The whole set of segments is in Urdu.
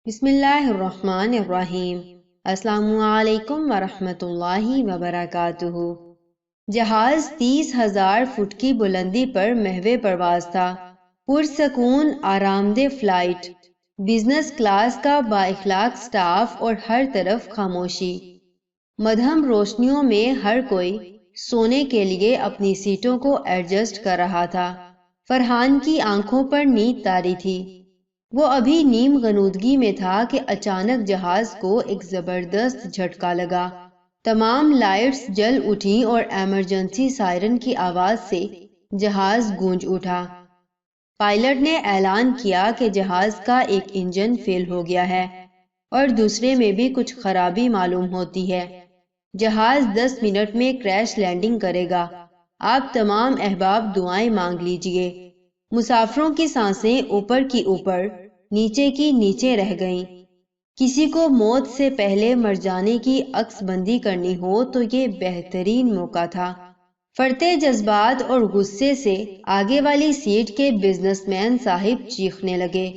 بسم اللہ الرحمن الرحیم۔ السلام علیکم ورحمۃ اللہ وبرکاتہ۔ جہاز 30,000 فٹ کی بلندی پر محو پرواز تھا۔ پرسکون آرام دہ فلائٹ، بزنس کلاس کا با اخلاق سٹاف اور ہر طرف خاموشی۔ مدھم روشنیوں میں ہر کوئی سونے کے لیے اپنی سیٹوں کو ایڈجسٹ کر رہا تھا۔ فرحان کی آنکھوں پر نیند طاری تھی۔ وہ ابھی نیم غنودگی میں تھا کہ اچانک جہاز کو ایک زبردست جھٹکا لگا۔ تمام لائٹس جل اٹھیں اور ایمرجنسی سائرن کی آواز سے جہاز گونج اٹھا۔ پائلٹ نے اعلان کیا کہ جہاز کا ایک انجن فیل ہو گیا ہے اور دوسرے میں بھی کچھ خرابی معلوم ہوتی ہے۔ جہاز 10 منٹ میں کریش لینڈنگ کرے گا۔ آپ تمام احباب دعائیں مانگ لیجئے۔ مسافروں کی سانسیں اوپر کی اوپر، نیچے کی نیچے رہ گئیں۔ کسی کو موت سے پہلے مر جانے کی عکس بندی کرنی ہو تو یہ بہترین موقع تھا۔ فرتے جذبات اور غصے سے آگے والی سیٹ کے بزنس مین صاحب چیخنے لگے،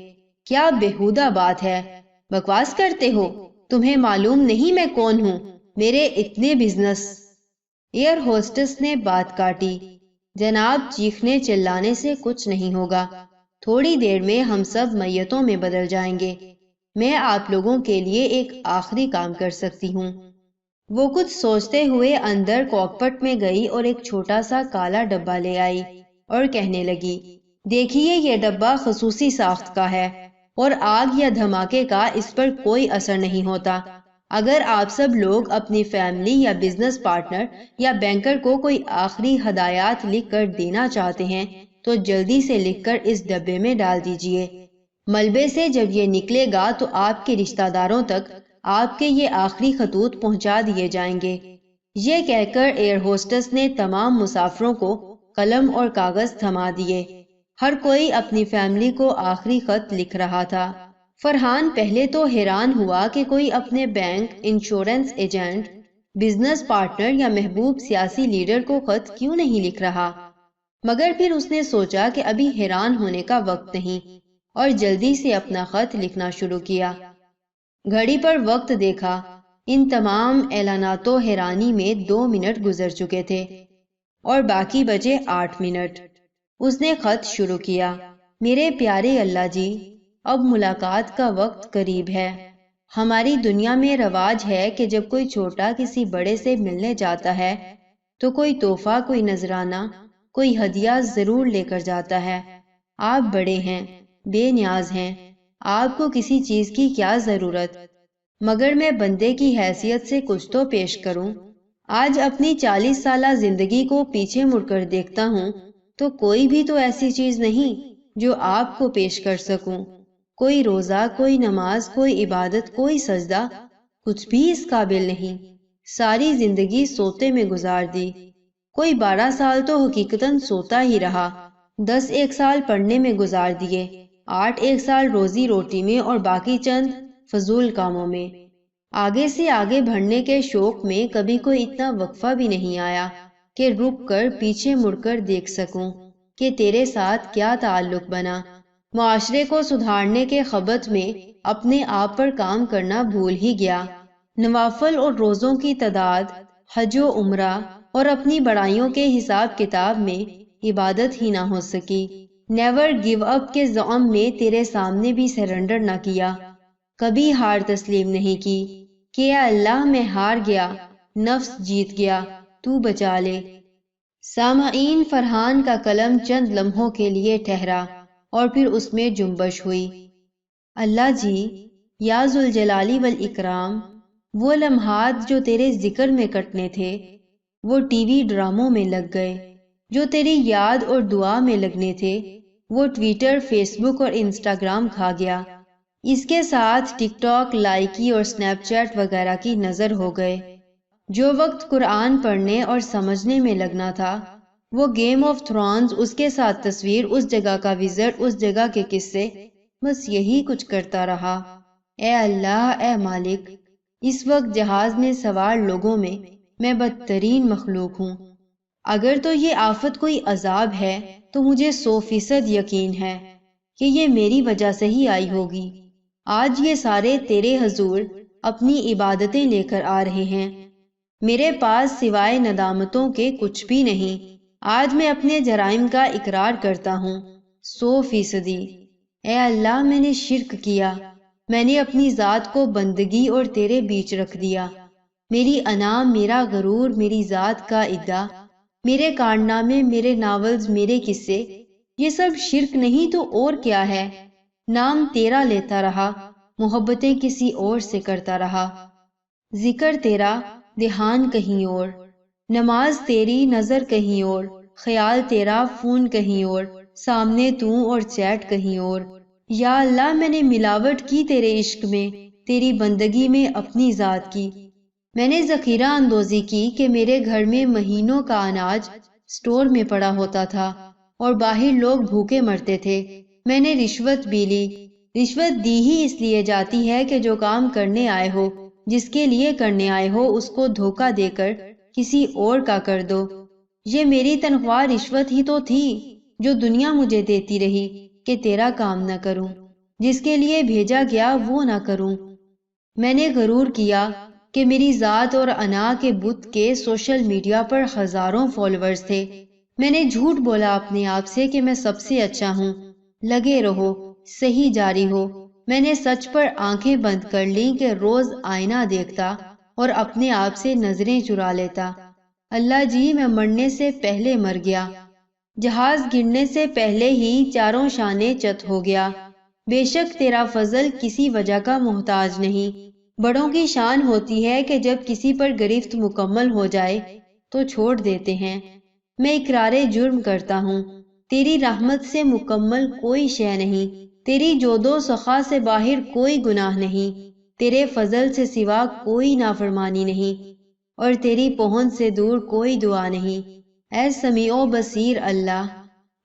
کیا بےہودہ بات ہے، بکواس کرتے ہو، تمہیں معلوم نہیں میں کون ہوں، میرے اتنے بزنس۔ ایئر ہوسٹس نے بات کاٹی، جناب چیخنے چلانے سے کچھ نہیں ہوگا، تھوڑی دیر میں ہم سب میتوں میں بدل جائیں گے، میں آپ لوگوں کے لیے ایک آخری کام کر سکتی ہوں۔ وہ کچھ سوچتے ہوئے اندر کاکپٹ میں گئی اور ایک چھوٹا سا کالا ڈبہ لے آئی اور کہنے لگی، دیکھیے یہ ڈبہ خصوصی ساخت کا ہے اور آگ یا دھماکے کا اس پر کوئی اثر نہیں ہوتا۔ اگر آپ سب لوگ اپنی فیملی یا بزنس پارٹنر یا بینکر کو کوئی آخری ہدایات لکھ کر دینا چاہتے ہیں تو جلدی سے لکھ کر اس ڈبے میں ڈال دیجئے۔ ملبے سے جب یہ نکلے گا تو آپ کے رشتہ داروں تک آپ کے یہ آخری خطوط پہنچا دیے جائیں گے۔ یہ کہہ کر ایئر ہوسٹس نے تمام مسافروں کو قلم اور کاغذ تھما دیے۔ ہر کوئی اپنی فیملی کو آخری خط لکھ رہا تھا۔ فرحان پہلے تو حیران ہوا کہ کوئی اپنے bank, insurance agent, business partner یا محبوب سیاسی لیڈر کو خط کیوں نہیں لکھ رہا، مگر پھر اس نے سوچا کہ ابھی حیران ہونے کا وقت نہیں اور جلدی سے اپنا خط لکھنا شروع کیا۔ گھڑی پر وقت دیکھا، ان تمام اعلانات و حیرانی میں 2 منٹ گزر چکے تھے اور باقی بچے 8 منٹ۔ اس نے خط شروع کیا، میرے پیارے اللہ جی، اب ملاقات کا وقت قریب ہے۔ ہماری دنیا میں رواج ہے کہ جب کوئی چھوٹا کسی بڑے سے ملنے جاتا ہے تو کوئی تحفہ، کوئی نذرانہ، کوئی ہدیہ ضرور لے کر جاتا ہے۔ آپ بڑے ہیں، بے نیاز ہیں، آپ کو کسی چیز کی کیا ضرورت، مگر میں بندے کی حیثیت سے کچھ تو پیش کروں۔ آج اپنی 40 سالہ زندگی کو پیچھے مڑ کر دیکھتا ہوں تو کوئی بھی تو ایسی چیز نہیں جو آپ کو پیش کر سکوں۔ کوئی روزہ، کوئی نماز، کوئی عبادت، کوئی سجدہ، کچھ بھی اس قابل نہیں۔ ساری زندگی سوتے میں گزار دی۔ کوئی 12 سال تو حقیقتاً سوتا ہی رہا، 10 ایک سال پڑھنے میں گزار دیے، 8 ایک سال روزی روٹی میں اور باقی چند فضول کاموں میں۔ آگے سے آگے بڑھنے کے شوق میں کبھی کوئی اتنا وقفہ بھی نہیں آیا کہ رک کر پیچھے مڑ کر دیکھ سکوں کہ تیرے ساتھ کیا تعلق بنا۔ معاشرے کو سدھارنے کے خبت میں اپنے آپ پر کام کرنا بھول ہی گیا۔ نوافل اور روزوں کی تعداد، حج و عمرہ اور اپنی بڑائیوں کے حساب کتاب میں عبادت ہی نہ ہو سکی۔ نیور گیو اپ کے زعم میں تیرے سامنے بھی سرنڈر نہ کیا، کبھی ہار تسلیم نہیں کی کہ اے اللہ میں ہار گیا، نفس جیت گیا، تو بچا لے۔ سامعین، فرحان کا قلم چند لمحوں کے لیے ٹھہرا اور پھر اس میں جنبش ہوئی۔ اللہ جی، یا ذوالجلال والاکرام، وہ لمحات جو تیرے ذکر میں کٹنے تھے وہ ٹی وی ڈراموں میں لگ گئے، جو تیری یاد اور دعا میں لگنے تھے وہ ٹویٹر، فیس بک اور انسٹاگرام کھا گیا، اس کے ساتھ ٹک ٹاک، لائکی اور سنیپ چیٹ وغیرہ کی نظر ہو گئے۔ جو وقت قرآن پڑھنے اور سمجھنے میں لگنا تھا وہ گیم آف تھرونز، اس کے ساتھ تصویر، اس جگہ کا وزٹ، اس جگہ کے قصے، بس یہی کچھ کرتا رہا۔ اے اللہ، اے مالک، اس وقت جہاز میں سوار لوگوں میں بدترین مخلوق ہوں۔ اگر تو یہ آفت کوئی عذاب ہے تو مجھے 100% یقین ہے کہ یہ میری وجہ سے ہی آئی ہوگی۔ آج یہ سارے تیرے حضور اپنی عبادتیں لے کر آ رہے ہیں، میرے پاس سوائے ندامتوں کے کچھ بھی نہیں۔ آج میں اپنے جرائم کا اقرار کرتا ہوں 100%۔ اے اللہ، میں نے شرک کیا، میں نے اپنی ذات کو بندگی اور تیرے بیچ رکھ دیا۔ میری انا، میرا غرور، میری ذات کا ادعا، میرے کارنامے، میرے ناولز، میرے قصے، یہ سب شرک نہیں تو اور کیا ہے؟ نام تیرا لیتا رہا، محبتیں کسی اور سے کرتا رہا، ذکر تیرا، دھیان کہیں اور، نماز تیری، نظر کہیں اور، خیال تیرا، فون کہیں اور، سامنے تو اور چیٹ کہیں اور۔ یا اللہ، میں نے ملاوٹ کی تیرے عشق میں، تیری بندگی میں اپنی ذات کی۔ میں نے ذخیرہ اندوزی کی کہ میرے گھر میں مہینوں کا اناج سٹور میں پڑا ہوتا تھا اور باہر لوگ بھوکے مرتے تھے۔ میں نے رشوت بھی لی۔ رشوت دی ہی اس لیے جاتی ہے کہ جو کام کرنے آئے ہو، جس کے لیے کرنے آئے ہو، اس کو دھوکہ دے کر کسی اور کا کر دو۔ یہ میری تنخواہ رشوت ہی تو تھی جو دنیا مجھے دیتی رہی کہ تیرا کام نہ کروں، جس کے لیے بھیجا گیا وہ نہ کروں۔ میں نے غرور کیا کہ میری ذات اور انا کے بت کے سوشل میڈیا پر ہزاروں فالوورز تھے۔ میں نے جھوٹ بولا اپنے آپ سے کہ میں سب سے اچھا ہوں۔ لگے رہو، صحیح جاری ہو۔ میں نے سچ پر آنکھیں بند کر لیں کہ روز آئینہ دیکھتا اور اپنے آپ سے نظریں چرا لیتا۔ اللہ جی، میں مرنے سے پہلے مر گیا، جہاز گرنے سے پہلے ہی چاروں شانے چت ہو گیا۔ بے شک تیرا فضل کسی وجہ کا محتاج نہیں۔ بڑوں کی شان ہوتی ہے کہ جب کسی پر گرفت مکمل ہو جائے تو چھوڑ دیتے ہیں۔ میں اقرار جرم کرتا ہوں، تیری رحمت سے مکمل کوئی شے نہیں، تیری جود و سخا سے باہر کوئی گناہ نہیں، تیرے فضل سے سوا کوئی نافرمانی نہیں، اور تیری پہنچ سے دور کوئی دعا نہیں۔ اے سمیع و بصیر اللہ،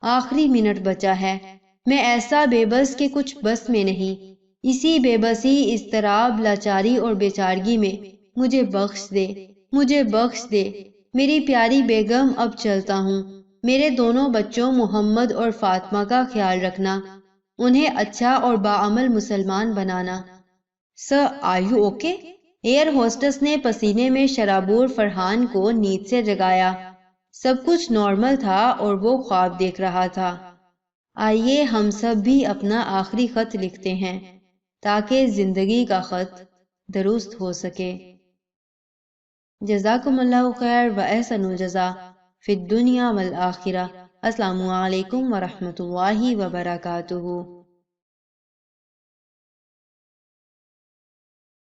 آخری منٹ بچا ہے، میں ایسا بے بس کہ کچھ بس میں نہیں۔ اسی بے بسی، اضطراب، لاچاری اور بیچارگی میں مجھے بخش دے، مجھے بخش دے۔ میری پیاری بیگم، اب چلتا ہوں۔ میرے دونوں بچوں محمد اور فاطمہ کا خیال رکھنا، انہیں اچھا اور باعمل مسلمان بنانا۔ Sir, are you okay? Air hostess نے پسینے میں شرابور فرحان کو نیند سے جگایا۔ سب کچھ نارمل تھا اور وہ خواب دیکھ رہا تھا۔ آئیے ہم سب بھی اپنا آخری خط لکھتے ہیں تاکہ زندگی کا خط درست ہو سکے۔ جزاکم اللہ خیر و احسن الجزا فی الدنیا والآخرہ۔ السلام علیکم ورحمۃ اللہ وبرکاتہ۔